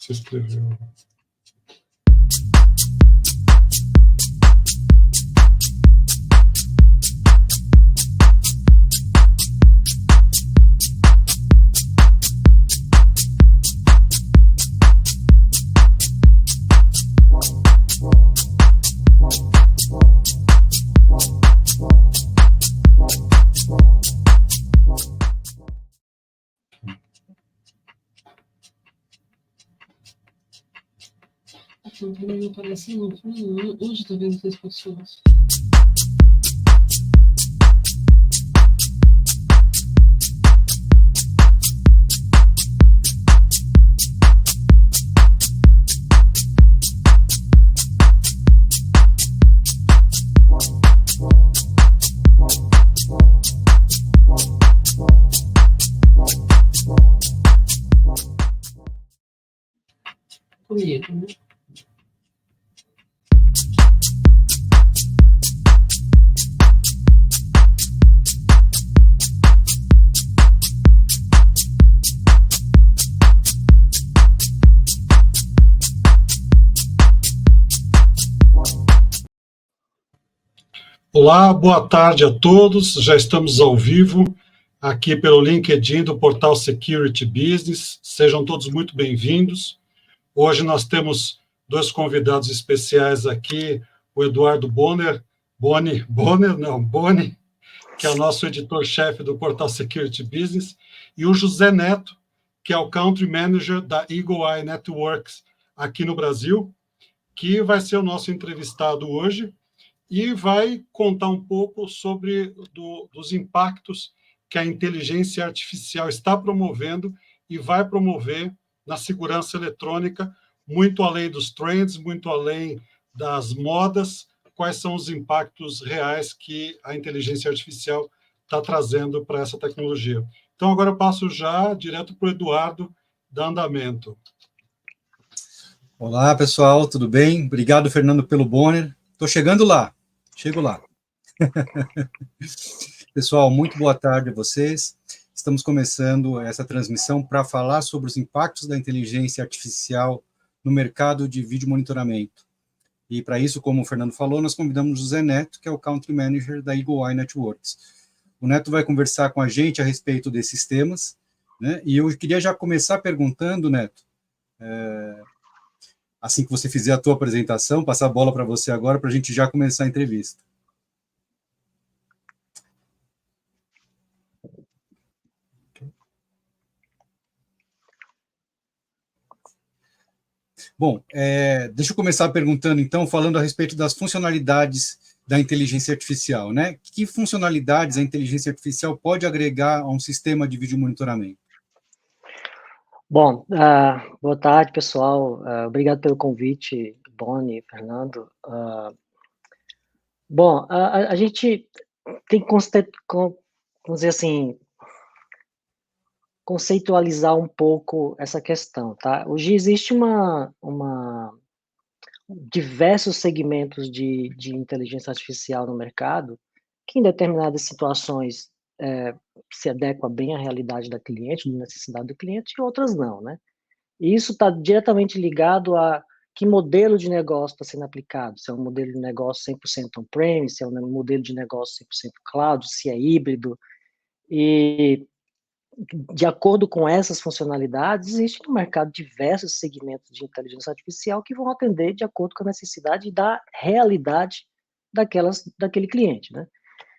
Você escreveu. Também não aparece, não. Onde está vendo essas pessoas? Comigo, né? Olá, boa tarde a todos. Já estamos ao vivo aqui pelo LinkedIn do portal Security Business. Sejam todos muito bem-vindos. Hoje nós temos dois convidados especiais aqui, o Eduardo Boni, que é o nosso editor-chefe do portal Security Business, e o José Neto, que é o Country Manager da Eagle Eye Networks aqui no Brasil, que vai ser o nosso entrevistado hoje e vai contar um pouco sobre dos impactos que a inteligência artificial está promovendo e vai promover na segurança eletrônica, muito além dos trends, muito além das modas, quais são os impactos reais que a inteligência artificial está trazendo para essa tecnologia. Então, agora eu passo já direto para o Eduardo, da Andamento. Olá, pessoal, tudo bem? Obrigado, Fernando, pelo Bonner. Estou chegando lá. Chego lá. Pessoal, muito boa tarde a vocês. Estamos começando essa transmissão para falar sobre os impactos da inteligência artificial no mercado de vídeo monitoramento. E para isso, como o Fernando falou, nós convidamos o José Neto, que é o Country Manager da Eagle Eye Networks. O Neto vai conversar com a gente a respeito desses temas, né? E eu queria já começar perguntando, Neto, assim que você fizer a tua apresentação, passar a bola para você agora, para a gente já começar a entrevista. Bom, deixa eu começar perguntando, então, falando a respeito das funcionalidades da inteligência artificial, né? Que funcionalidades a inteligência artificial pode agregar a um sistema de vídeo monitoramento? Bom, boa tarde, pessoal. Obrigado pelo convite, Boni, Fernando. Bom, a gente tem que, vamos dizer assim, conceitualizar um pouco essa questão, tá? Hoje existe diversos segmentos de inteligência artificial no mercado que, em determinadas situações, se adequa bem à realidade da cliente, da necessidade do cliente, e outras não, né? E isso está diretamente ligado a que modelo de negócio está sendo aplicado, se é um modelo de negócio 100% on-premise, se é um modelo de negócio 100% cloud, se é híbrido. E, de acordo com essas funcionalidades, existe no mercado diversos segmentos de inteligência artificial que vão atender de acordo com a necessidade da realidade daquele cliente, né?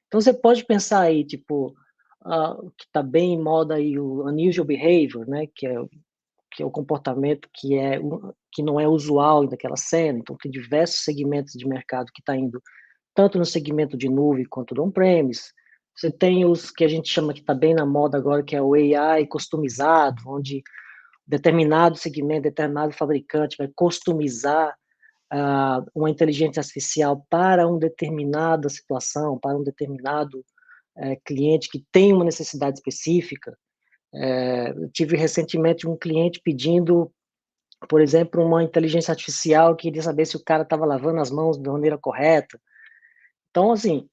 Então, você pode pensar aí, tipo, que está bem em moda aí o unusual behavior, né, que é o comportamento que não é usual daquela cena. Então, tem diversos segmentos de mercado que está indo tanto no segmento de nuvem quanto do on-premise. Você tem os que a gente chama que está bem na moda agora, que é o AI customizado, onde determinado segmento, determinado fabricante vai customizar uma inteligência artificial para uma determinada situação, para um determinado cliente que tem uma necessidade específica. Eu tive recentemente um cliente pedindo, por exemplo, uma inteligência artificial que queria saber se o cara estava lavando as mãos da maneira correta. Então, assim,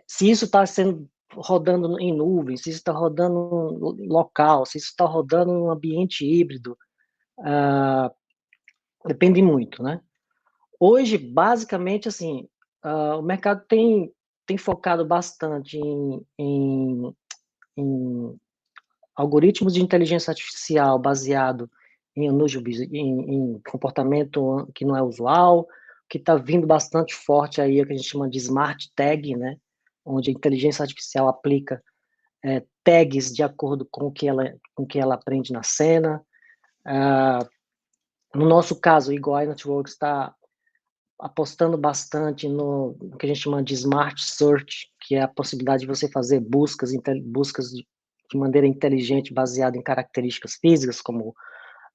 se isso está sendo rodando em nuvem, se isso está rodando local, se isso está rodando em um ambiente híbrido, Depende muito, né? Hoje, basicamente, assim, o mercado tem focado bastante em algoritmos de inteligência artificial baseado em comportamento que não é usual, que está vindo bastante forte aí, o que a gente chama de smart tag, né? Onde a inteligência artificial aplica tags de acordo com o que ela aprende na cena. No nosso caso, o Eagle Eye Networks está apostando bastante no que a gente chama de Smart Search, que é a possibilidade de você fazer buscas de maneira inteligente, baseada em características físicas, como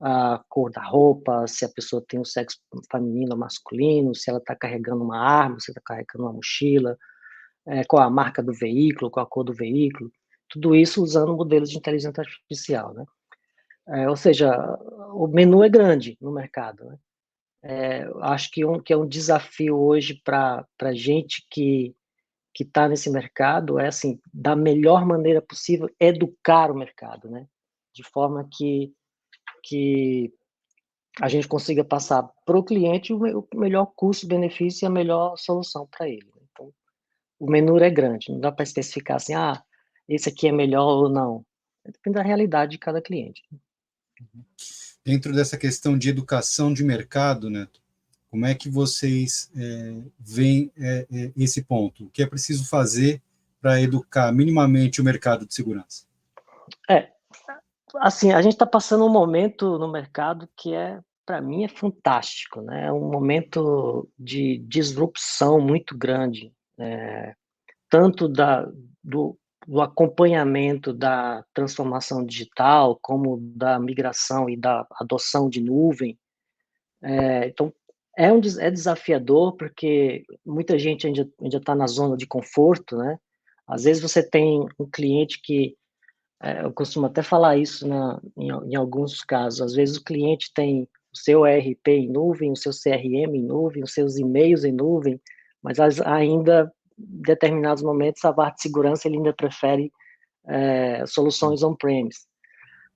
a cor da roupa, se a pessoa tem um sexo feminino ou masculino, se ela está carregando uma arma, se está carregando uma mochila, qual a marca do veículo, qual a cor do veículo, tudo isso usando modelos de inteligência artificial, né? Ou seja, o menu é grande no mercado, né? Acho que é um desafio hoje para a gente que está nesse mercado é, assim, da melhor maneira possível, educar o mercado, né? De forma que a gente consiga passar para o cliente o melhor custo-benefício e a melhor solução para ele. Então, o menu é grande, não dá para especificar assim, esse aqui é melhor ou não. Depende da realidade de cada cliente. Dentro dessa questão de educação de mercado, Neto, como é que vocês veem esse ponto? O que é preciso fazer para educar minimamente o mercado de segurança? Assim, a gente está passando um momento no mercado que para mim, é fantástico, né? É um momento de disrupção muito grande, tanto do acompanhamento da transformação digital, como da migração e da adoção de nuvem. Então, é desafiador, porque muita gente ainda está na zona de conforto, né? Às vezes você tem um cliente que, eu costumo até falar isso em alguns casos, às vezes o cliente tem o seu ERP em nuvem, o seu CRM em nuvem, os seus e-mails em nuvem, mas ainda, em determinados momentos, a parte de segurança ele ainda prefere soluções on-premise.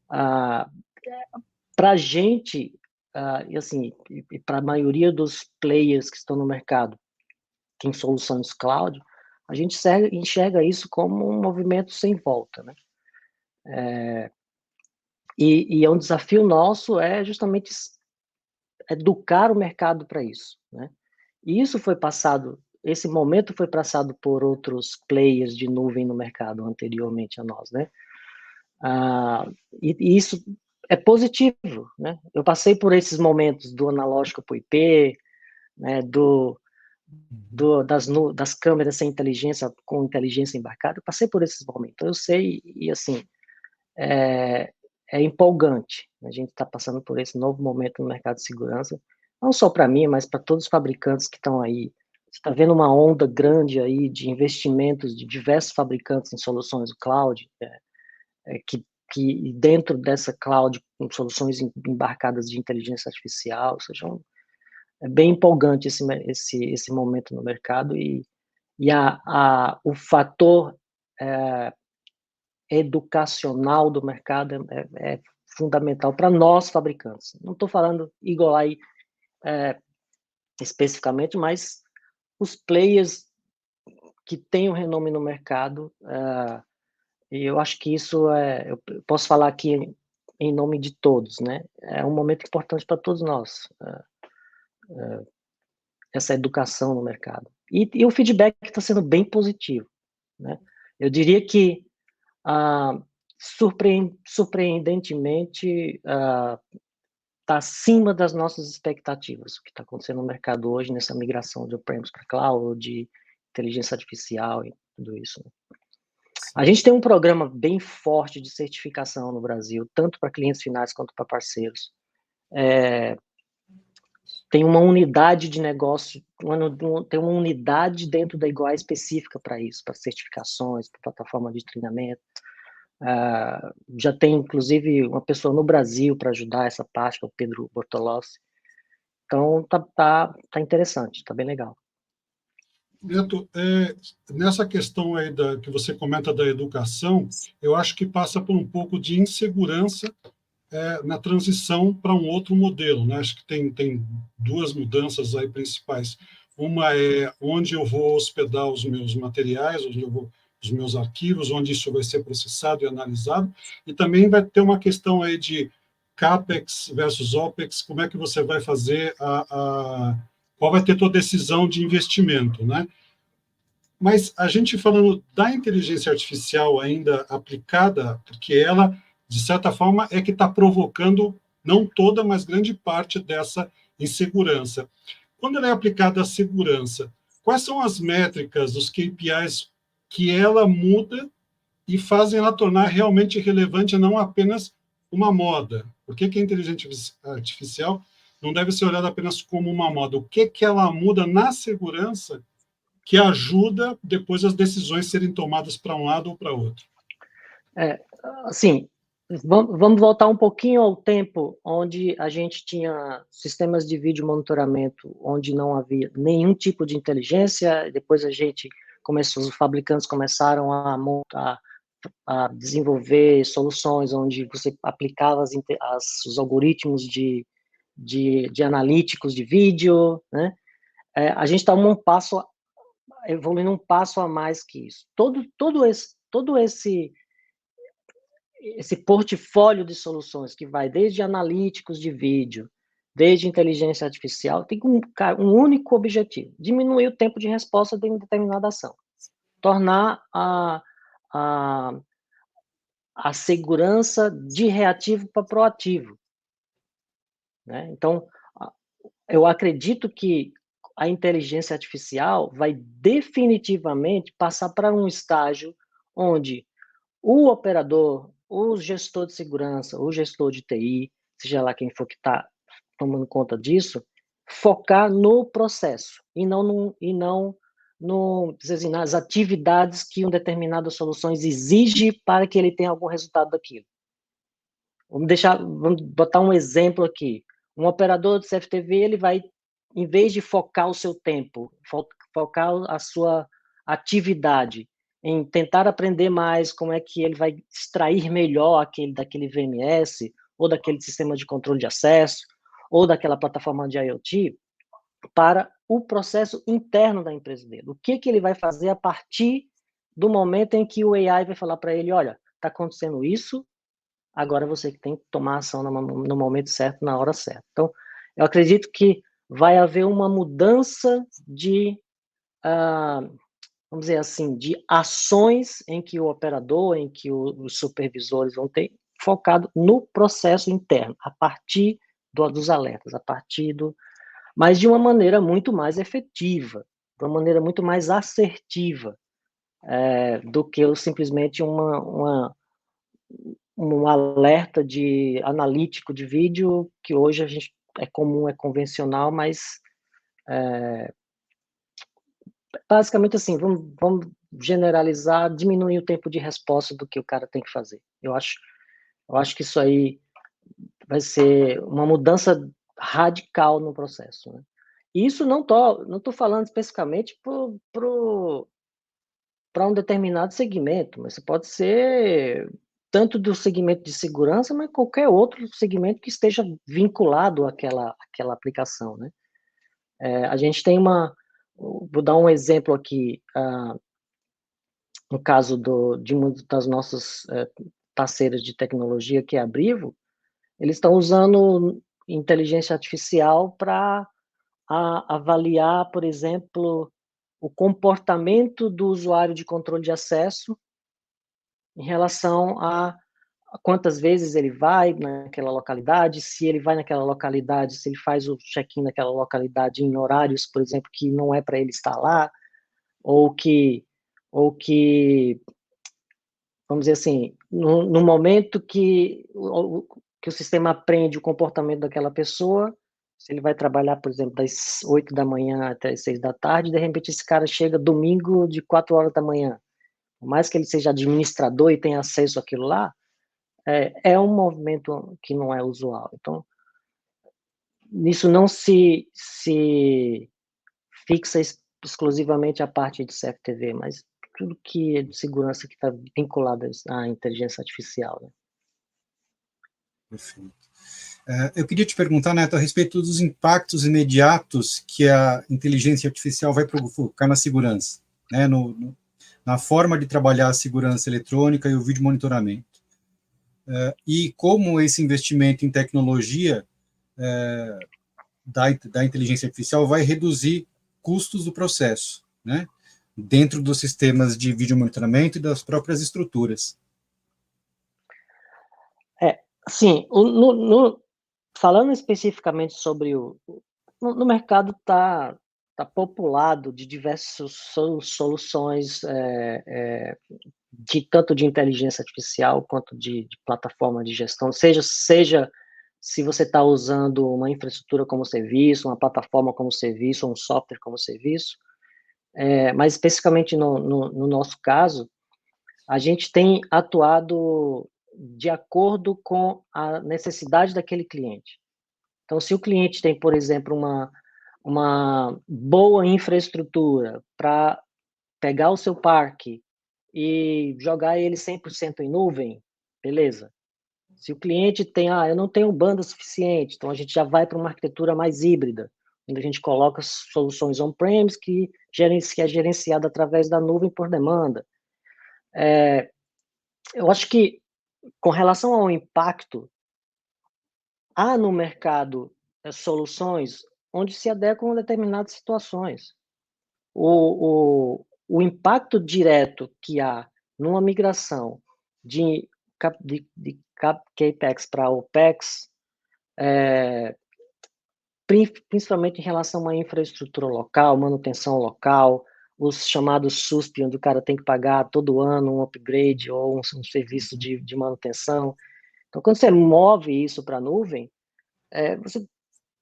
Para a gente, e assim, para a maioria dos players que estão no mercado, que tem soluções cloud, a gente enxerga isso como um movimento sem volta, né? E é um desafio nosso, justamente educar o mercado para isso, né? E isso esse momento foi passado por outros players de nuvem no mercado anteriormente a nós, né? E isso é positivo, né? Eu passei por esses momentos do analógico para o IP, né? Das câmeras sem inteligência, com inteligência embarcada, eu passei por esses momentos, eu sei, e assim, é empolgante. A gente está passando por esse novo momento no mercado de segurança, não só para mim, mas para todos os fabricantes que estão aí. Você está vendo uma onda grande aí de investimentos de diversos fabricantes em soluções do cloud, que dentro dessa cloud, com soluções embarcadas de inteligência artificial, ou seja, é bem empolgante esse momento no mercado, e o fator educacional do mercado é fundamental para nós fabricantes. Não estou falando Eagle Eye especificamente, mas os players que têm o renome no mercado, e eu acho que isso eu posso falar aqui em nome de todos, né? É um momento importante para todos nós, essa educação no mercado. E o feedback está sendo bem positivo, né? Eu diria que surpreendentemente está acima das nossas expectativas, o que está acontecendo no mercado hoje, nessa migração de on-premise para cloud, de inteligência artificial e tudo isso. A gente tem um programa bem forte de certificação no Brasil, tanto para clientes finais quanto para parceiros. Tem uma unidade de negócio, tem uma unidade dentro da Eagle Eye específica para isso, para certificações, para plataforma de treinamento. Já tem, inclusive, uma pessoa no Brasil para ajudar essa parte, que é o Pedro Bortolossi. Então, tá interessante, tá bem legal. Neto, nessa questão aí que você comenta da educação, eu acho que passa por um pouco de insegurança na transição para um outro modelo, né? Acho que tem duas mudanças aí principais. Uma é onde eu vou hospedar os meus materiais, os meus arquivos, onde isso vai ser processado e analisado, e também vai ter uma questão aí de CAPEX versus OPEX, como é que você vai fazer qual vai ter a tua decisão de investimento, né? Mas a gente falando da inteligência artificial ainda aplicada, porque ela, de certa forma, é que está provocando, não toda, mas grande parte dessa insegurança. Quando ela é aplicada à segurança, quais são as métricas, os KPIs que ela muda e fazem ela tornar realmente relevante, não apenas uma moda? Por que a inteligência artificial não deve ser olhada apenas como uma moda? O que ela muda na segurança que ajuda depois as decisões serem tomadas para um lado ou para outro? Assim, vamos voltar um pouquinho ao tempo onde a gente tinha sistemas de vídeo monitoramento, onde não havia nenhum tipo de inteligência. Depois os fabricantes começaram a montar, a desenvolver soluções onde você aplicava os algoritmos de analíticos de vídeo, né? A gente está evoluindo um passo a mais que isso. Todo esse portfólio de soluções que vai desde analíticos de vídeo, desde inteligência artificial, tem um único objetivo: diminuir o tempo de resposta de uma determinada ação, tornar a segurança de reativo para proativo, né? Então, eu acredito que a inteligência artificial vai definitivamente passar para um estágio onde o operador, o gestor de segurança, o gestor de TI, seja lá quem for que está tomando conta disso, focar no processo e não nas atividades que uma determinada solução exige para que ele tenha algum resultado daquilo. Vamos botar um exemplo aqui. Um operador de CFTV, ele vai, em vez de focar o seu tempo, focar a sua atividade em tentar aprender mais como é que ele vai extrair melhor daquele VMS, ou daquele sistema de controle de acesso, ou daquela plataforma de IoT, para o processo interno da empresa dele. O que ele vai fazer a partir do momento em que o AI vai falar para ele: olha, está acontecendo isso, agora você tem que tomar ação no momento certo, na hora certa. Então, eu acredito que vai haver uma mudança de, vamos dizer assim, de ações em que o operador, em que os supervisores vão ter focado no processo interno, a partir dos alertas, mas de uma maneira muito mais efetiva, de uma maneira muito mais assertiva, do que simplesmente um alerta de analítico de vídeo, que hoje a gente é comum, é convencional, mas basicamente assim, vamos generalizar, diminuir o tempo de resposta do que o cara tem que fazer. Eu acho que isso aí vai ser uma mudança radical no processo, né? E isso não tô falando especificamente para um determinado segmento, mas pode ser tanto do segmento de segurança, mas qualquer outro segmento que esteja vinculado àquela aplicação, né? A gente tem vou dar um exemplo aqui, no caso de uma das nossas parceiras de tecnologia, que é a Brivo. Eles estão usando inteligência artificial para avaliar, por exemplo, o comportamento do usuário de controle de acesso em relação a quantas vezes ele vai naquela localidade, se ele vai naquela localidade, se ele faz o check-in naquela localidade em horários, por exemplo, que não é para ele estar lá, ou que, vamos dizer assim, no momento que o sistema aprende o comportamento daquela pessoa, se ele vai trabalhar, por exemplo, das 8 da manhã até as 6 da tarde, de repente esse cara chega domingo de 4 horas da manhã. Por mais que ele seja administrador e tenha acesso àquilo lá, é um movimento que não é usual. Então, isso não se fixa exclusivamente a parte de CFTV, mas tudo que é de segurança que está vinculado à inteligência artificial, né? Perfeito. Eu queria te perguntar, Neto, a respeito dos impactos imediatos que a inteligência artificial vai provocar na segurança, né, na forma de trabalhar a segurança eletrônica e o vídeo monitoramento. E como esse investimento em tecnologia da inteligência artificial vai reduzir custos do processo, né, dentro dos sistemas de vídeo monitoramento e das próprias estruturas. Sim, falando especificamente sobre no mercado está populado de diversas soluções, tanto de inteligência artificial quanto de plataforma de gestão, seja se você está usando uma infraestrutura como serviço, uma plataforma como serviço, um software como serviço, mas especificamente no nosso caso, a gente tem atuado de acordo com a necessidade daquele cliente. Então, se o cliente tem, por exemplo, uma boa infraestrutura para pegar o seu parque e jogar ele 100% em nuvem, beleza. Se o cliente tem, eu não tenho banda suficiente, então a gente já vai para uma arquitetura mais híbrida, onde a gente coloca soluções on-premise que é gerenciada através da nuvem por demanda. Eu acho que, com relação ao impacto, há no mercado soluções onde se adequam a determinadas situações. O impacto direto que há numa migração de CAPEX para OPEX, principalmente em relação a uma infraestrutura local, manutenção local, os chamados SUSP, onde o cara tem que pagar todo ano um upgrade ou um serviço de manutenção. Então, quando você move isso para a nuvem,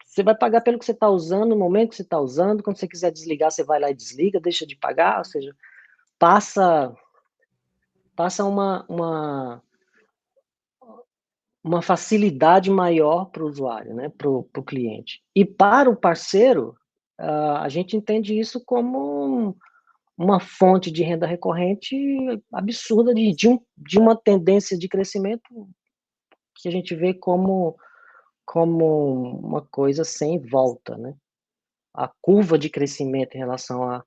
você vai pagar pelo que você está usando, no momento que você está usando. Quando você quiser desligar, você vai lá e desliga, deixa de pagar, ou seja, passa uma facilidade maior para o usuário, né, para o cliente. E para o parceiro, a gente entende isso como uma fonte de renda recorrente absurda de uma tendência de crescimento que a gente vê como uma coisa sem volta, né? A curva de crescimento em relação a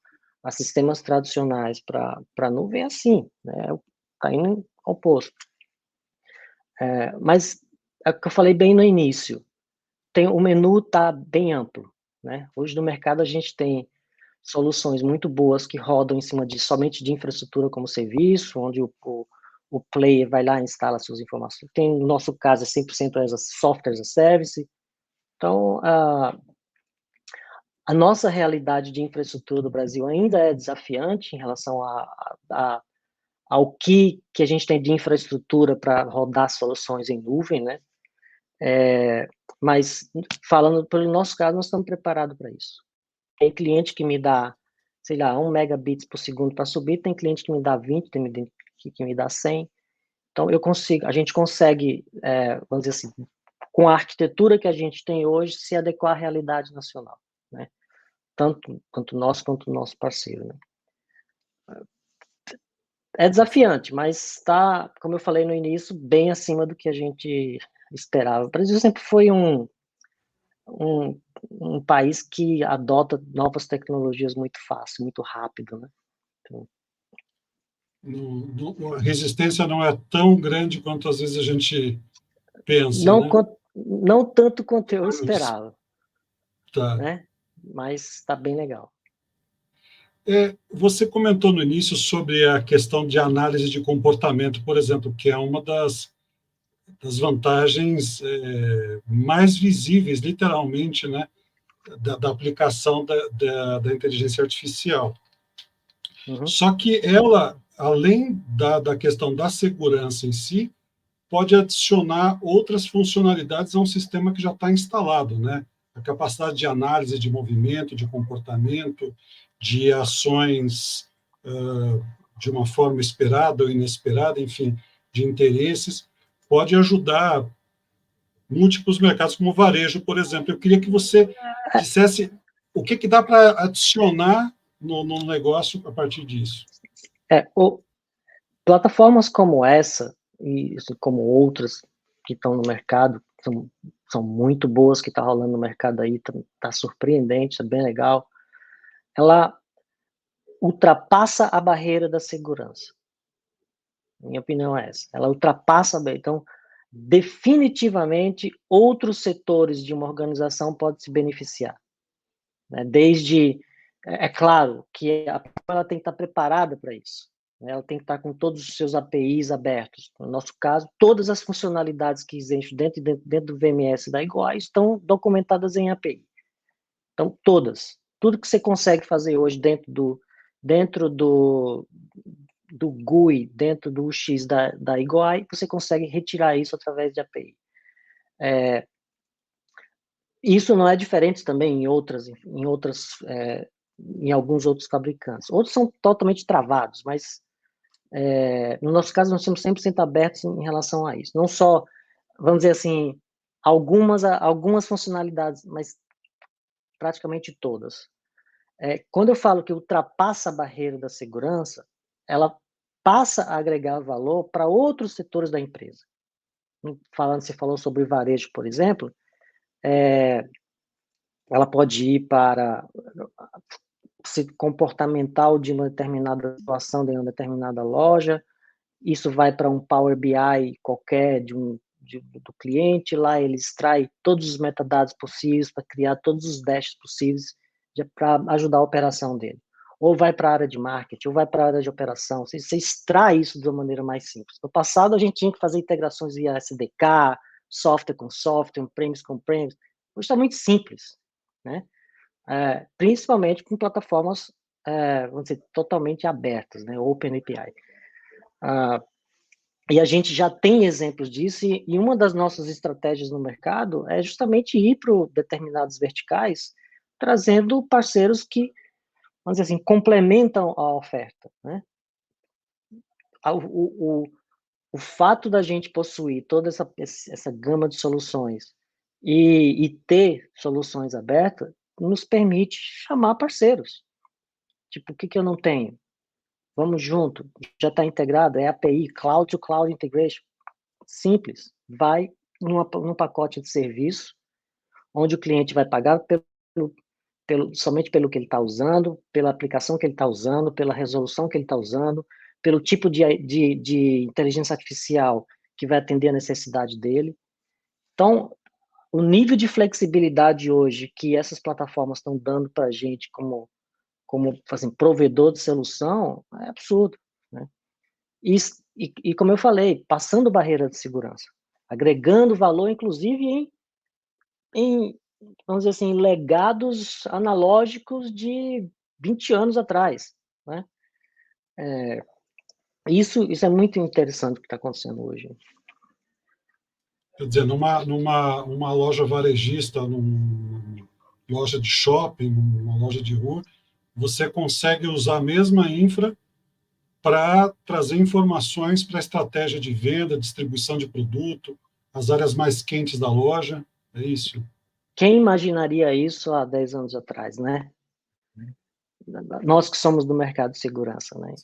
sistemas tradicionais para a nuvem é assim, né? Está indo ao oposto. Mas é o que eu falei bem no início, o menu está bem amplo, né? Hoje no mercado a gente tem soluções muito boas que rodam em cima somente de infraestrutura como serviço, onde o player vai lá e instala suas informações. No nosso caso, é 100% software as a service. Então, a nossa realidade de infraestrutura do Brasil ainda é desafiante em relação ao que a gente tem de infraestrutura para rodar soluções em nuvem, né? Mas, falando pelo nosso caso, nós estamos preparados para isso. Tem cliente que me dá, sei lá, 1 megabits por segundo para subir, tem cliente que me dá 20, tem que me dá 100. Então, a gente consegue, vamos dizer assim, com a arquitetura que a gente tem hoje, se adequar à realidade nacional, né? Tanto quanto o nosso parceiro, né? É desafiante, mas está, como eu falei no início, bem acima do que a gente esperava. O Brasil sempre foi um país que adota novas tecnologias muito fácil, muito rápido, né? Então, a resistência não é tão grande quanto às vezes a gente pensa, não tanto quanto eu esperava, tá. né? Mas está bem legal. Você comentou no início sobre a questão de análise de comportamento, por exemplo, que é uma das vantagens mais visíveis, literalmente, né, da aplicação da inteligência artificial. Uhum. Só que ela, além da questão da segurança em si, pode adicionar outras funcionalidades a um sistema que já está instalado, né? A capacidade de análise de movimento, de comportamento, de ações de uma forma esperada ou inesperada, enfim, de interesses, pode ajudar múltiplos mercados, como o varejo, por exemplo. Eu queria que você dissesse o que dá para adicionar no negócio a partir disso. Plataformas como essa, e como outras, que estão no mercado, são muito boas que está rolando no mercado aí, tá surpreendente, é bem legal. Ela ultrapassa a barreira da segurança. Minha opinião é essa. Ela ultrapassa, então, definitivamente, outros setores de uma organização podem se beneficiar, né? Desde, é claro que ela tem que estar preparada para isso, né? Ela tem que estar com todos os seus APIs abertos. No nosso caso, todas as funcionalidades que existem dentro do VMS da Iguai estão documentadas em API. Então, todas. Tudo que você consegue fazer hoje dentro do GUI, dentro do UX da Iguai, você consegue retirar isso através de API. Isso não é diferente também em alguns outros fabricantes. Outros são totalmente travados, mas no nosso caso nós somos 100% abertos em relação a isso. Não só, vamos dizer assim, algumas funcionalidades, mas praticamente todas. Quando eu falo que ultrapassa a barreira da segurança, ela passa a agregar valor para outros setores da empresa. Você falou sobre varejo, por exemplo, ela pode ir para comportamental de uma determinada situação de uma determinada loja, isso vai para um Power BI qualquer do cliente, lá ele extrai todos os metadados possíveis para criar todos os dashs possíveis para ajudar a operação dele. Ou vai para a área de marketing, ou vai para a área de operação, você extrai isso de uma maneira mais simples. No passado, a gente tinha que fazer integrações via SDK, software com software, on-premise com on-premise. Hoje está muito simples, né? Principalmente com plataformas, vamos dizer, totalmente abertas, né? Open API. E a gente já tem exemplos disso, e uma das nossas estratégias no mercado é justamente ir para determinados verticais, trazendo parceiros que, vamos dizer assim, complementam a oferta, né? O fato da gente possuir toda essa gama de soluções e ter soluções abertas nos permite chamar parceiros. Tipo, o que eu não tenho? Vamos junto, já está integrado, é API, Cloud to Cloud Integration. Simples, vai num pacote de serviço, onde o cliente vai pagar somente pelo que ele está usando, pela aplicação que ele está usando, pela resolução que ele está usando, pelo tipo de inteligência artificial que vai atender a necessidade dele. Então, o nível de flexibilidade hoje que essas plataformas estão dando para a gente como assim, provedor de solução é absurdo, né? E como eu falei, passando barreira de segurança, agregando valor, inclusive vamos dizer assim, legados analógicos de 20 anos atrás, né? Isso é muito interessante o que está acontecendo hoje. Quer dizer, numa loja varejista, numa loja de shopping, numa loja de rua, você consegue usar a mesma infra para trazer informações para a estratégia de venda, distribuição de produto, as áreas mais quentes da loja, é isso? Quem imaginaria isso há 10 anos atrás, né? Nós que somos do mercado de segurança, né?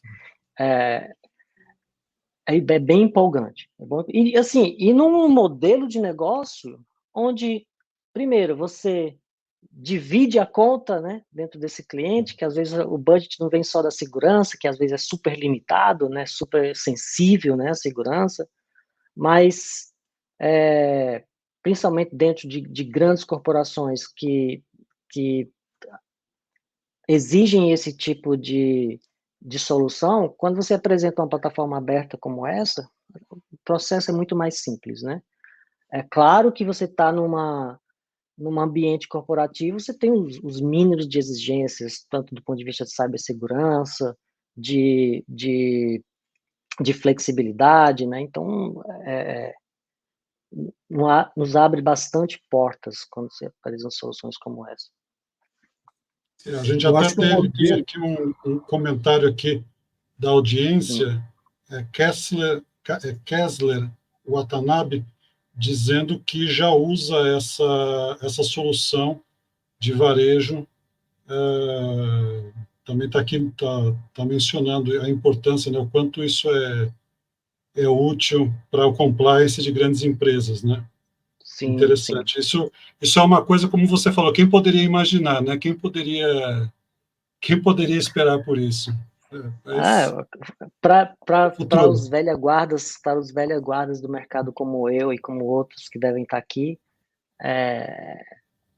É bem empolgante. E, assim, num modelo de negócio onde, primeiro, você divide a conta, né, dentro desse cliente, que às vezes o budget não vem só da segurança, que às vezes é super limitado, né, super sensível, né, a segurança, mas principalmente dentro de grandes corporações que exigem esse tipo de solução, quando você apresenta uma plataforma aberta como essa, o processo é muito mais simples, né? É claro que você está num ambiente corporativo, você tem os mínimos de exigências, tanto do ponto de vista de cibersegurança, de flexibilidade, né? Então, nos abre bastante portas quando você apresenta soluções como essa. A gente Eu até acho que o tem modelo... aqui um comentário aqui da audiência, Kessler Watanabe, dizendo que já usa essa solução de varejo. Também está aqui, tá mencionando a importância, né, o quanto isso é útil para o compliance de grandes empresas, né? Sim, sim. Interessante. Isso é uma coisa, como você falou, quem poderia imaginar, né? Quem poderia esperar por isso? Mas Para futuro. os velha guardas do mercado como eu e como outros que devem estar aqui,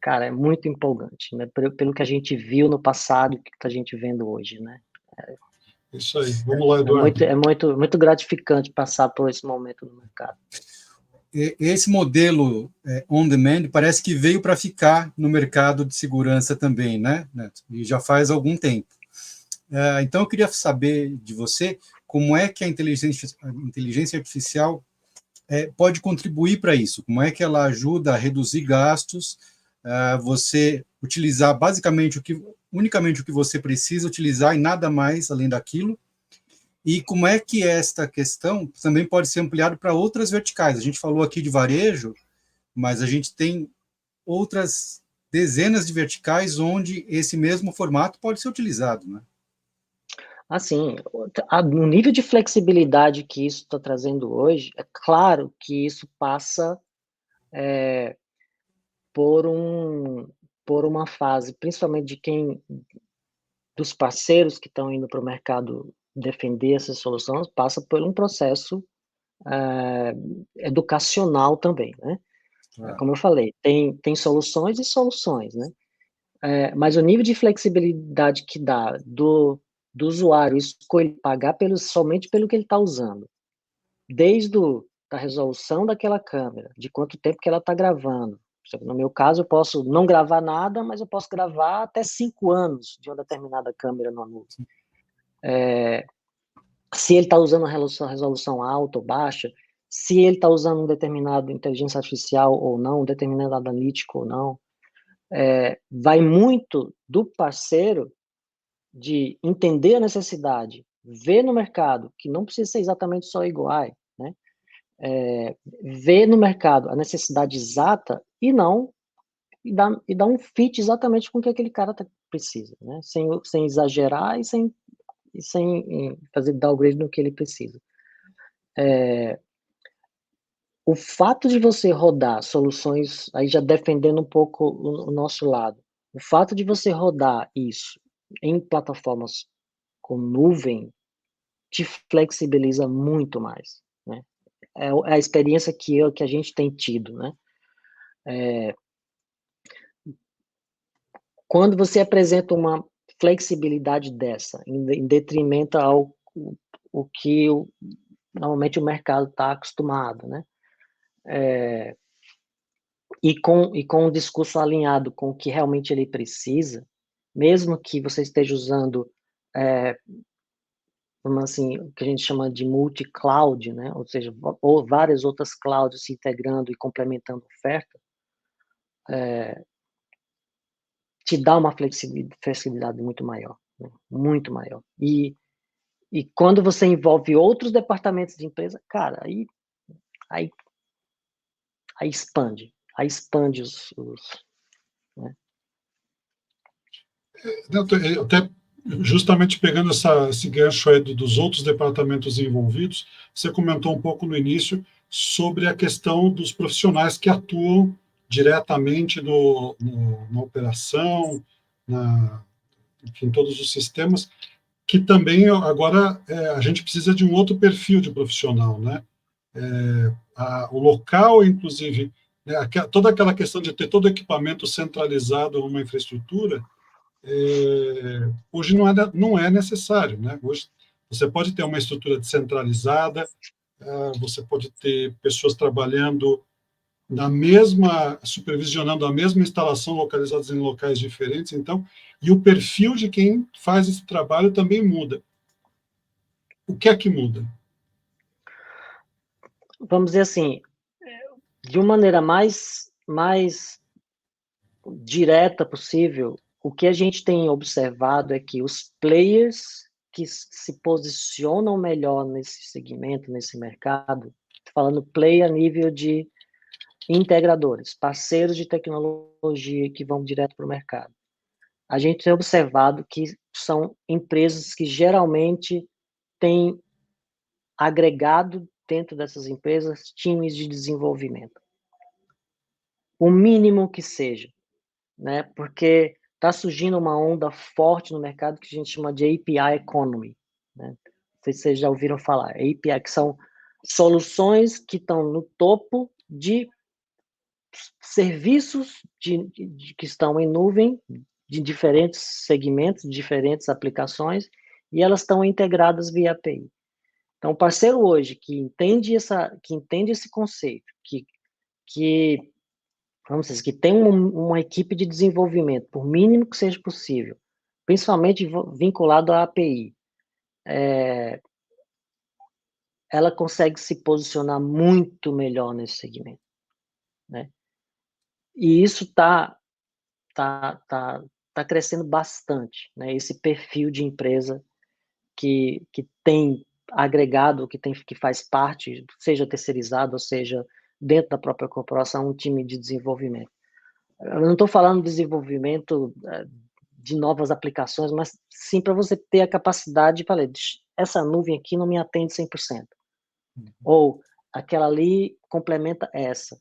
cara, é muito empolgante, né? Pelo que a gente viu no passado e o que a gente vendo hoje, né? Isso aí. Vamos lá, Eduardo. Muito gratificante passar por esse momento no mercado. Esse modelo on-demand parece que veio para ficar no mercado de segurança também, né, Neto? E já faz algum tempo. Então, eu queria saber de você como é que a inteligência artificial pode contribuir para isso, como é que ela ajuda a reduzir gastos, você utilizar basicamente unicamente o que você precisa utilizar e nada mais além daquilo, e como é que esta questão também pode ser ampliada para outras verticais. A gente falou aqui de varejo, mas a gente tem outras dezenas de verticais onde esse mesmo formato pode ser utilizado, né? Assim, o nível de flexibilidade que isso está trazendo hoje, é claro que isso passa por uma fase, principalmente dos parceiros que estão indo para o mercado defender essas soluções, passa por um processo educacional também, né? Como eu falei, tem soluções e soluções, né? Mas o nível de flexibilidade que dá do usuário escolher pagar somente pelo que ele está usando, desde a resolução daquela câmera, de quanto tempo que ela está gravando. No meu caso, eu posso não gravar nada, mas eu posso gravar até 5 anos de uma determinada câmera no nuvem. Se ele está usando a resolução alta ou baixa, se ele está usando um determinado inteligência artificial ou não, um determinado analítico ou não, vai muito do parceiro de entender a necessidade, ver no mercado, que não precisa ser exatamente só igual, né? Ver no mercado a necessidade exata e dar um fit exatamente com o que aquele cara precisa, né? Sem exagerar e sem fazer downgrade no que ele precisa. O fato de você rodar soluções, aí já defendendo um pouco o nosso lado, o fato de você rodar isso em plataformas com nuvem te flexibiliza muito mais, né? É a experiência que a gente tem tido, né? Quando você apresenta uma flexibilidade dessa, em detrimento ao o que normalmente o mercado está acostumado, né? E com um discurso alinhado com o que realmente ele precisa, mesmo que você esteja usando, vamos assim, o que a gente chama de multi-cloud, né? Ou seja, ou várias outras clouds se integrando e complementando a oferta, te dá uma flexibilidade muito maior, né? Muito maior. E quando você envolve outros departamentos de empresa, cara, aí expande né? Até justamente pegando esse gancho aí dos outros departamentos envolvidos, você comentou um pouco no início sobre a questão dos profissionais que atuam diretamente na operação, enfim, todos os sistemas, que também agora a gente precisa de um outro perfil de profissional, né? O local, inclusive, né, toda aquela questão de ter todo o equipamento centralizado numa infraestrutura, hoje não é necessário, né? Hoje você pode ter uma estrutura descentralizada, você pode ter pessoas trabalhando supervisionando a mesma instalação localizadas em locais diferentes, então, e o perfil de quem faz esse trabalho também muda. O que é que muda? Vamos dizer assim, de uma maneira mais direta possível, o que a gente tem observado é que os players que se posicionam melhor nesse segmento, nesse mercado, falando player a nível de integradores, parceiros de tecnologia que vão direto para o mercado. A gente tem observado que são empresas que geralmente têm agregado dentro dessas empresas times de desenvolvimento. O mínimo que seja, né? Porque está surgindo uma onda forte no mercado que a gente chama de API Economy, né? Não sei se vocês já ouviram falar. API, que são soluções que estão no topo de serviços que estão em nuvem, de diferentes segmentos, diferentes aplicações, e elas estão integradas via API. Então, o parceiro hoje que entende esse conceito, vamos dizer, que tem uma equipe de desenvolvimento, por mínimo que seja possível, principalmente vinculado à API, ela consegue se posicionar muito melhor nesse segmento, né? E isso tá crescendo bastante, né? Esse perfil de empresa que tem agregado, que faz parte, seja terceirizado, ou seja, dentro da própria corporação, um time de desenvolvimento. Eu não estou falando de desenvolvimento de novas aplicações, mas sim para você ter a capacidade de falar, essa nuvem aqui não me atende 100%. Ou aquela ali complementa essa.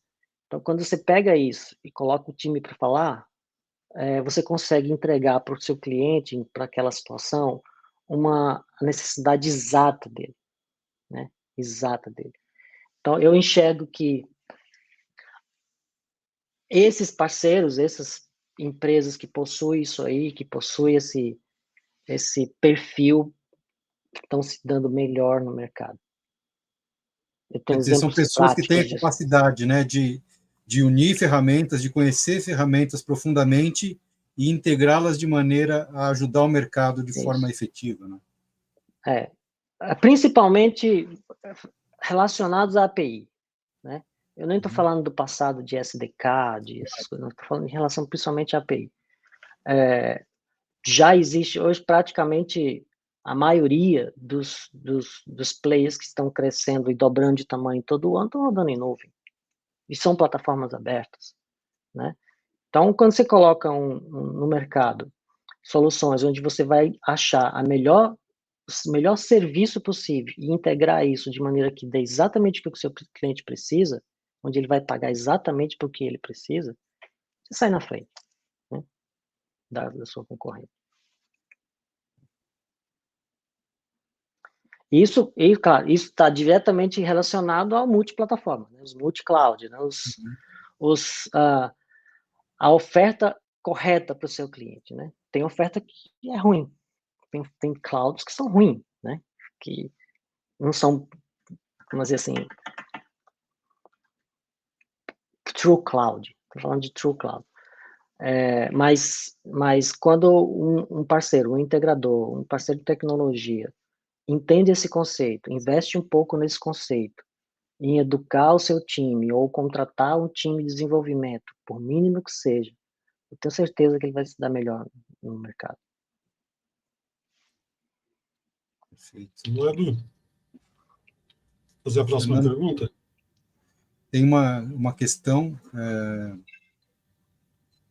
Então, quando você pega isso e coloca o time para falar, você consegue entregar para o seu cliente, para aquela situação, a necessidade exata dele, né? Exata dele. Então, eu enxergo que esses parceiros, essas empresas que possuem isso aí, que possuem esse perfil, estão se dando melhor no mercado. Eu Quer tenho dizer, são exemplos pessoas que têm a práticos disso. capacidade, né, de unir ferramentas, de conhecer ferramentas profundamente e integrá-las de maneira a ajudar o mercado de forma efetiva, né? Principalmente relacionados à API, né? Eu nem estou falando do passado de SDK, essas coisas, estou falando em relação principalmente à API. Já existe hoje praticamente a maioria dos players que estão crescendo e dobrando de tamanho todo ano estão rodando em nuvem. E são plataformas abertas, né? Então, quando você coloca no mercado soluções onde você vai achar o melhor serviço possível e integrar isso de maneira que dê exatamente o que o seu cliente precisa, onde ele vai pagar exatamente por que ele precisa, você sai na frente, né, da sua concorrente. Claro, isso está diretamente relacionado ao multiplataforma, né, os multi-cloud, né, a oferta correta para o seu cliente, né? Tem oferta que é ruim, tem clouds que são ruins, né? Que não são, vamos dizer assim, true cloud. Estou falando de true cloud. Mas quando um parceiro, um integrador, um parceiro de tecnologia entende esse conceito, investe um pouco nesse conceito, em educar o seu time ou contratar um time de desenvolvimento, por mínimo que seja, eu tenho certeza que ele vai se dar melhor no mercado. Perfeito. Edu, fazer a próxima pergunta? Tem uma questão,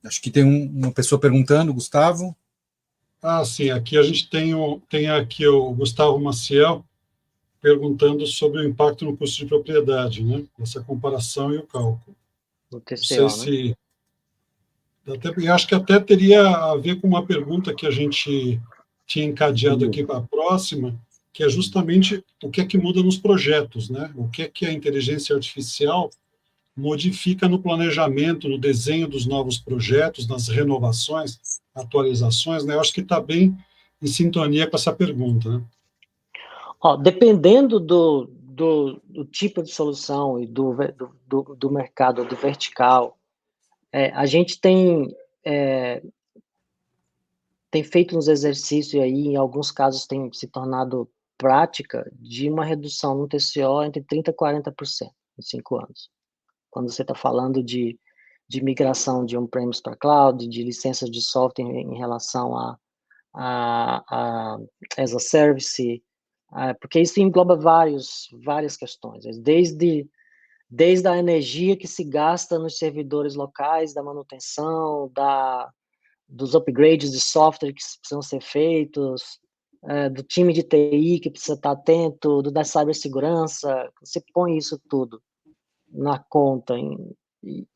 acho que tem uma pessoa perguntando, Gustavo. Sim, aqui a gente tem aqui o Gustavo Maciel perguntando sobre o impacto no custo de propriedade, né? Essa comparação e o cálculo. No TCO, Não sei se... Eu acho que até teria a ver com uma pergunta que a gente tinha encadeado aqui para a próxima, que é justamente o que é que muda nos projetos, né? O que é que a inteligência artificial modifica no planejamento, no desenho dos novos projetos, nas renovações, atualizações, né? Eu acho que está bem em sintonia com essa pergunta, né? Dependendo do tipo de solução e do mercado, do vertical, a gente tem feito uns exercícios aí, em alguns casos tem se tornado prática, de uma redução no TCO entre 30% e 40% em 5 anos. Quando você está falando de migração de on-premise para cloud, de licenças de software em relação a as a service, porque isso engloba várias questões, desde a energia que se gasta nos servidores locais, da manutenção, dos upgrades de software que precisam ser feitos, do time de TI que precisa estar atento, da cibersegurança, você põe isso tudo na conta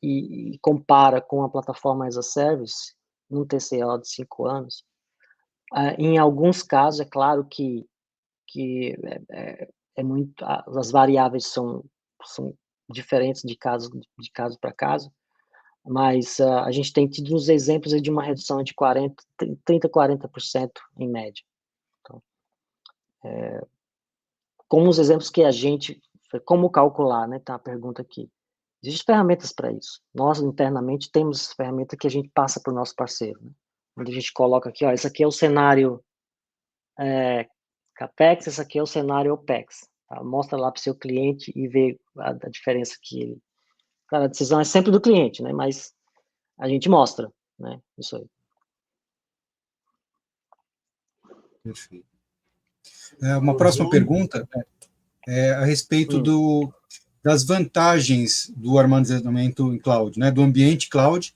e compara com a plataforma as a service, num TCO de 5 anos, em alguns casos, é claro que é muito, as variáveis são diferentes de caso para caso, mas a gente tem tido uns exemplos aí de uma redução de 30%, 40% em média. Então, como os exemplos que como calcular, né? Tá a pergunta aqui. Existem ferramentas para isso. Nós, internamente, temos ferramenta que a gente passa para o nosso parceiro, né? Onde a gente coloca aqui, ó, esse aqui é o cenário CAPEX, esse aqui é o cenário OPEX. Tá? Mostra lá para o seu cliente e vê a diferença que ele... Claro, a decisão é sempre do cliente, né? Mas a gente mostra, né? Isso aí. Perfeito. Uma próxima pergunta é a respeito das vantagens do armazenamento em cloud, né? Do ambiente cloud.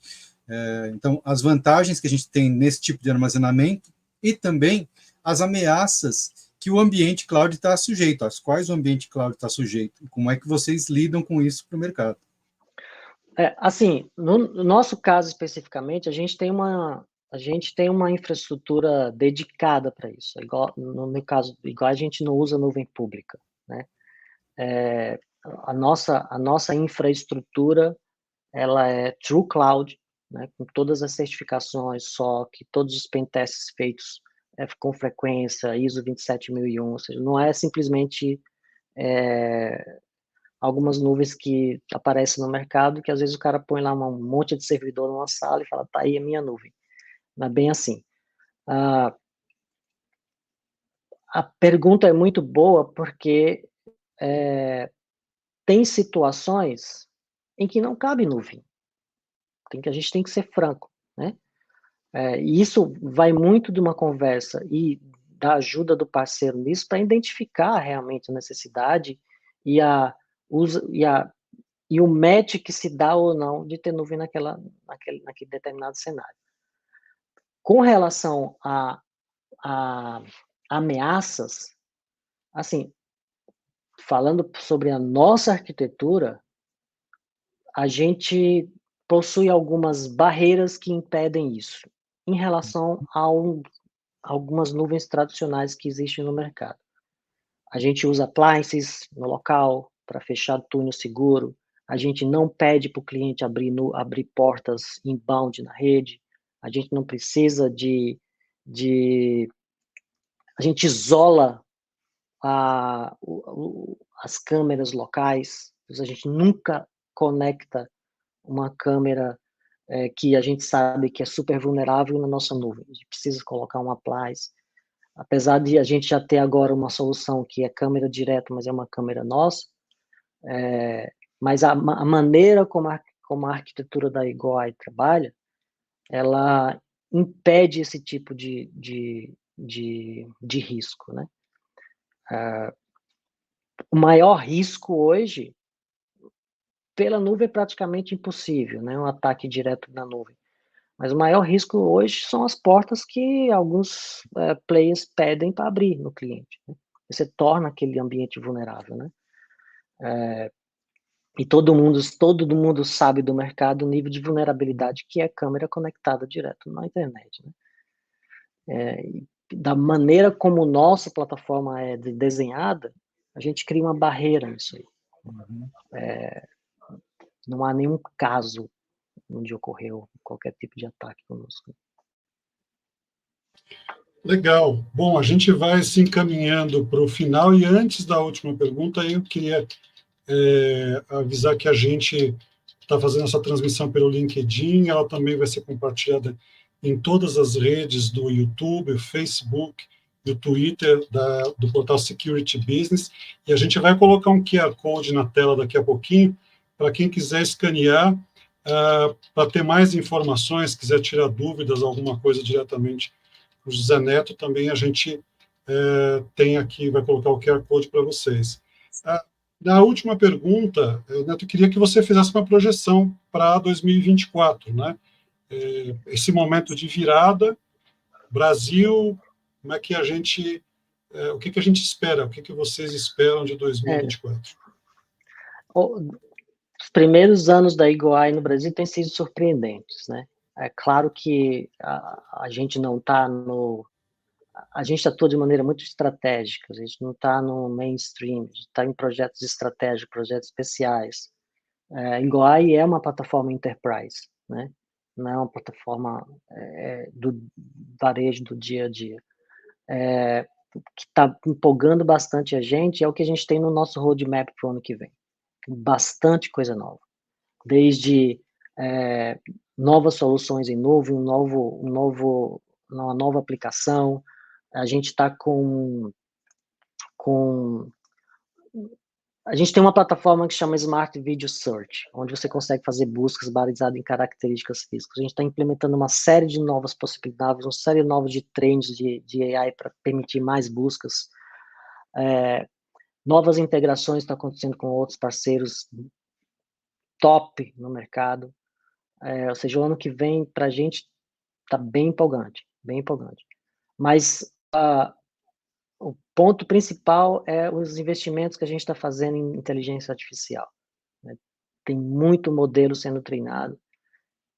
Então, as vantagens que a gente tem nesse tipo de armazenamento e também as ameaças que o ambiente cloud está sujeito, às quais o ambiente cloud está sujeito. Como é que vocês lidam com isso para o mercado? Assim, no nosso caso especificamente, a gente tem uma infraestrutura dedicada para isso. Igual, no meu caso, igual a gente não usa nuvem pública, né? A nossa infraestrutura, ela é True Cloud, né? Com todas as certificações, SOC, todos os pentests feitos com frequência, ISO 27001, ou seja, não é simplesmente algumas nuvens que aparecem no mercado, que às vezes o cara põe lá um monte de servidor numa sala e fala, tá aí a minha nuvem. Não é bem assim. A pergunta é muito boa porque tem situações em que não cabe nuvem. A gente tem que ser franco, né? E isso vai muito de uma conversa e da ajuda do parceiro nisso para identificar realmente a necessidade e o match que se dá ou não de ter nuvem naquele determinado cenário. Com relação a ameaças, assim, falando sobre a nossa arquitetura, a gente possui algumas barreiras que impedem isso, em relação a algumas nuvens tradicionais que existem no mercado. A gente usa appliances no local para fechar túnel seguro, a gente não pede para o cliente abrir portas inbound na rede, a gente não precisa a gente isola as câmeras locais, a gente nunca conecta uma câmera que a gente sabe que é super vulnerável na nossa nuvem. A gente precisa colocar um appliance. Apesar de a gente já ter agora uma solução que é câmera direta, mas é uma câmera nossa, mas a maneira como a arquitetura da EagleEye trabalha, ela impede esse tipo de risco, né? O maior risco hoje, pela nuvem, é praticamente impossível, né? Um ataque direto na nuvem. Mas o maior risco hoje são as portas que alguns players pedem para abrir no cliente, né? Você torna aquele ambiente vulnerável, né? E todo mundo sabe do mercado o nível de vulnerabilidade que é câmera conectada direto na internet, né? Da maneira como nossa plataforma é desenhada, a gente cria uma barreira nisso aí. Não há nenhum caso onde ocorreu qualquer tipo de ataque conosco. Legal. Bom, a gente vai se encaminhando para o final, e antes da última pergunta, eu queria avisar que a gente está fazendo essa transmissão pelo LinkedIn, ela também vai ser compartilhada em todas as redes do YouTube, Facebook, do Twitter, do portal Security Business, e a gente vai colocar um QR Code na tela daqui a pouquinho, para quem quiser escanear, para ter mais informações, quiser tirar dúvidas, alguma coisa diretamente o José Neto, também a gente tem aqui, vai colocar o QR Code para vocês. Na última pergunta, Neto, eu queria que você fizesse uma projeção para 2024, né? Esse momento de virada, Brasil como é que a gente, o que a gente espera, o que vocês esperam de 2024? Os primeiros anos da Eagle-i no Brasil têm sido surpreendentes, né? É claro que a gente não está a gente atua de maneira muito estratégica, a gente não está no mainstream, a gente está em projetos estratégicos, projetos especiais. Eagle-i é uma plataforma enterprise, né? Não é uma plataforma do varejo do dia a dia. Que está empolgando bastante a gente, é o que a gente tem no nosso roadmap para o ano que vem. Bastante coisa nova. Desde novas soluções em nuvem, uma nova aplicação. A gente está a gente tem uma plataforma que chama Smart Video Search, onde você consegue fazer buscas baseadas em características físicas. A gente está implementando uma série de novas possibilidades, uma série nova de trends de AI para permitir mais buscas. Novas integrações estão acontecendo com outros parceiros top no mercado. Ou seja, o ano que vem, para a gente, está bem empolgante, bem empolgante. Mas o ponto principal é os investimentos que a gente está fazendo em inteligência artificial, né? Tem muito modelo sendo treinado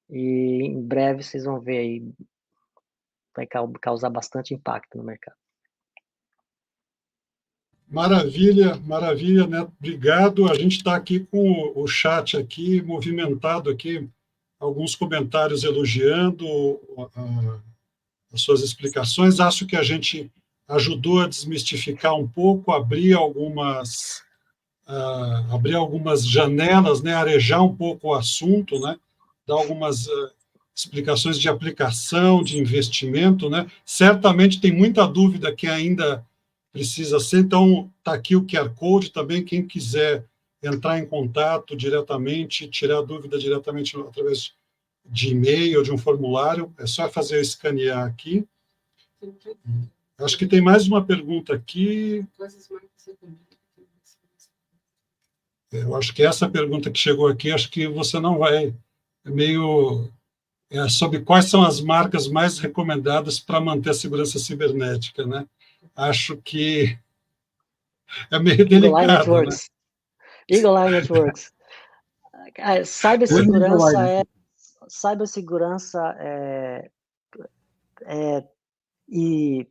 e em breve vocês vão ver aí, vai causar bastante impacto no mercado. Maravilha, maravilha, Neto. Obrigado. A gente está aqui com o chat aqui movimentado aqui, alguns comentários elogiando as suas explicações. Acho que a gente ajudou a desmistificar um pouco, abrir algumas janelas, né, arejar um pouco o assunto, né, dar algumas explicações de aplicação, de investimento, né. Certamente tem muita dúvida que ainda precisa ser, então está aqui o QR Code também, quem quiser entrar em contato diretamente, tirar dúvida diretamente através de e-mail ou de um formulário, é só fazer escanear aqui. Acho que tem mais uma pergunta aqui. Eu acho que essa pergunta que chegou aqui, acho que você não vai, sobre quais são as marcas mais recomendadas para manter a segurança cibernética, né? Acho que é meio delicado, né? Eagle-i Networks. Cibersegurança e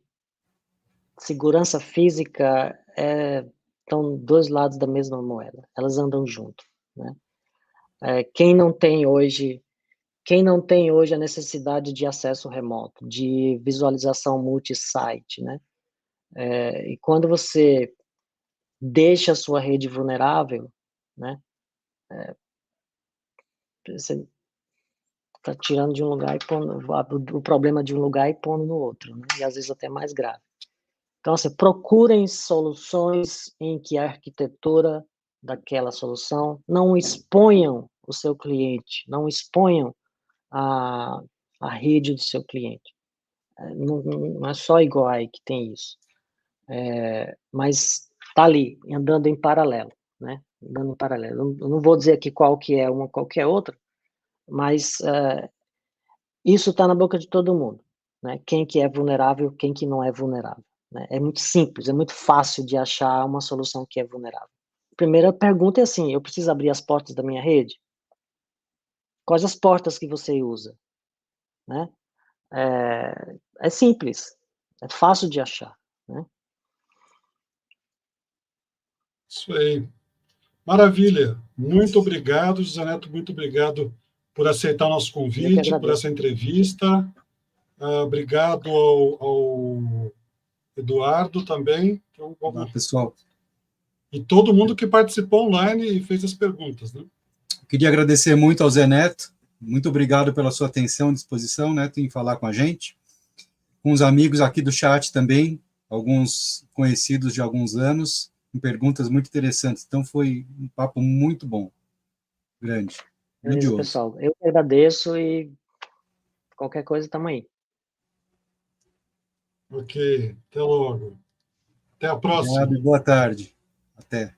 segurança física estão dois lados da mesma moeda. Elas andam junto, né? Quem não tem hoje a necessidade de acesso remoto, de visualização multi-site, né? E quando você deixa a sua rede vulnerável, né? Você está tirando de um lugar e pondo o problema de um lugar e pondo no outro, né? E às vezes até mais grave. Então, assim, procurem soluções em que a arquitetura daquela solução não exponham o seu cliente, não exponham a rede do seu cliente. Não é só Eagle-i que tem isso, mas está ali, andando em paralelo, né? Andando em paralelo. Eu não vou dizer aqui qual que é uma, qual que é outra, mas isso está na boca de todo mundo, né? Quem que é vulnerável, quem que não é vulnerável, né? É muito simples, é muito fácil de achar uma solução que é vulnerável. A primeira pergunta é assim: eu preciso abrir as portas da minha rede? Quais as portas que você usa, né? É simples, é fácil de achar, né? Isso aí. Maravilha. Muito obrigado, José Neto, muito obrigado por aceitar o nosso convite, por essa entrevista. Obrigado ao Eduardo também. Então, Olá, pessoal. E todo mundo que participou online e fez as perguntas, né? Eu queria agradecer muito ao Zé Neto. Muito obrigado pela sua atenção e disposição, Neto, em falar com a gente. Com os amigos aqui do chat também, alguns conhecidos de alguns anos, com perguntas muito interessantes. Então, foi um papo muito bom. Grandioso. Pessoal, eu agradeço e qualquer coisa, estamos aí. Ok, até logo. Até a próxima. Obrigado e boa tarde. Até.